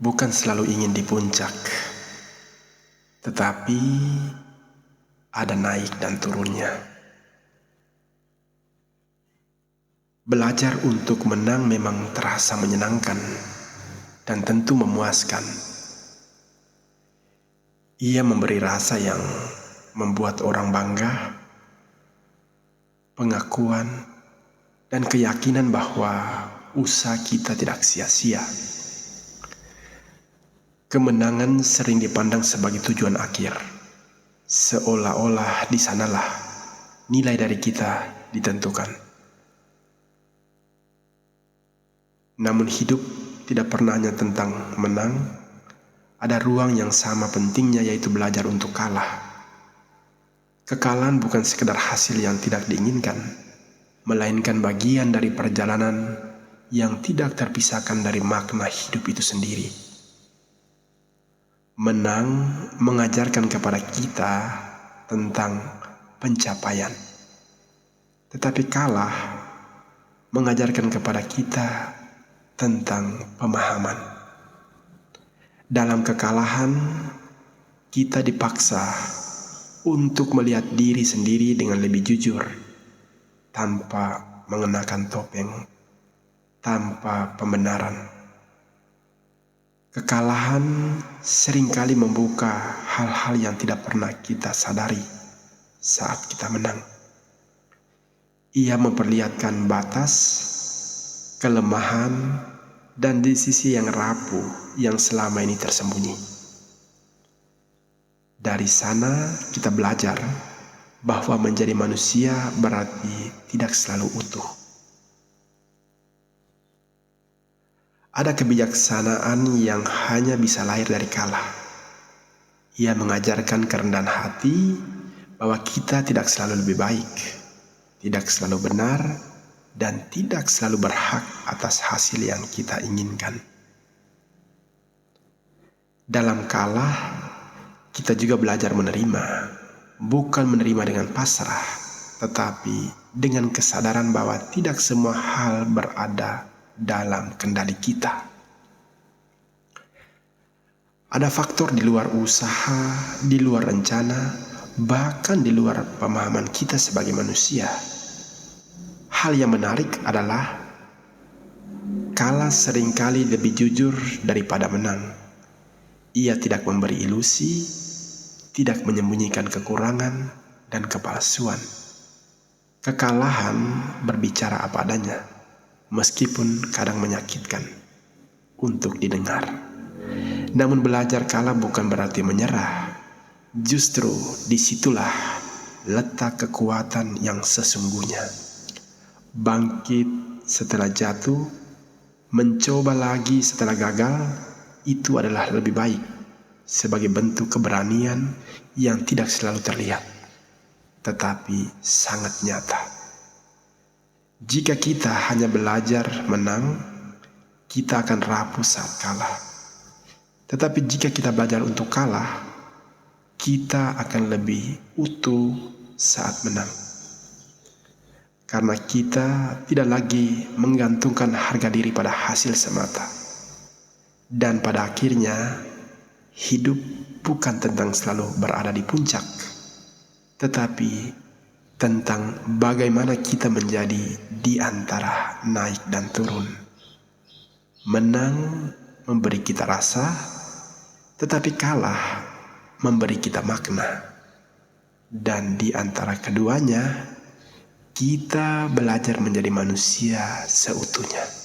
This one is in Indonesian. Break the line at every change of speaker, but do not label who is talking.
bukan selalu ingin di puncak, tetapi ada naik dan turunnya. Belajar untuk menang memang terasa menyenangkan dan tentu memuaskan. Ia memberi rasa yang membuat orang bangga, pengakuan, dan keyakinan bahwa usaha kita tidak sia-sia. Kemenangan sering dipandang sebagai tujuan akhir, seolah-olah di sanalah nilai dari kita ditentukan. Namun hidup tidak pernah hanya tentang menang. Ada ruang yang sama pentingnya, yaitu belajar untuk kalah. Kekalahan bukan sekedar hasil yang tidak diinginkan, melainkan bagian dari perjalanan yang tidak terpisahkan dari makna hidup itu sendiri. Menang mengajarkan kepada kita tentang pencapaian, tetapi kalah mengajarkan kepada kita tentang pemahaman. Dalam kekalahan, kita dipaksa untuk melihat diri sendiri dengan lebih jujur, tanpa mengenakan topeng, tanpa pembenaran. Kekalahan seringkali membuka hal-hal yang tidak pernah kita sadari saat kita menang. Ia memperlihatkan batas, kelemahan, dan di sisi yang rapuh yang selama ini tersembunyi. Dari sana kita belajar bahwa menjadi manusia berarti tidak selalu utuh. Ada kebijaksanaan yang hanya bisa lahir dari kalah. Ia mengajarkan kerendahan hati bahwa kita tidak selalu lebih baik, tidak selalu benar, dan tidak selalu berhak atas hasil yang kita inginkan. Dalam kalah, kita juga belajar menerima, bukan menerima dengan pasrah, tetapi dengan kesadaran bahwa tidak semua hal berada dalam kendali kita. Ada faktor di luar usaha, di luar rencana, bahkan di luar pemahaman kita sebagai manusia. Hal yang menarik adalah kalah seringkali lebih jujur daripada menang. Ia tidak memberi ilusi, tidak menyembunyikan kekurangan dan kepalsuan. Kekalahan berbicara apa adanya, meskipun kadang menyakitkan untuk didengar. Namun belajar kalah bukan berarti menyerah. Justru disitulah letak kekuatan yang sesungguhnya. Bangkit setelah jatuh, mencoba lagi setelah gagal, itu adalah lebih baik sebagai bentuk keberanian yang tidak selalu terlihat, tetapi sangat nyata. Jika kita hanya belajar menang, kita akan rapuh saat kalah. Tetapi jika kita belajar untuk kalah, kita akan lebih utuh saat menang. Karena kita tidak lagi menggantungkan harga diri pada hasil semata. Dan pada akhirnya, hidup bukan tentang selalu berada di puncak, tetapi tentang bagaimana kita menjadi di antara naik dan turun. Menang memberi kita rasa, tetapi kalah memberi kita makna. Dan di antara keduanya, kita belajar menjadi manusia seutuhnya.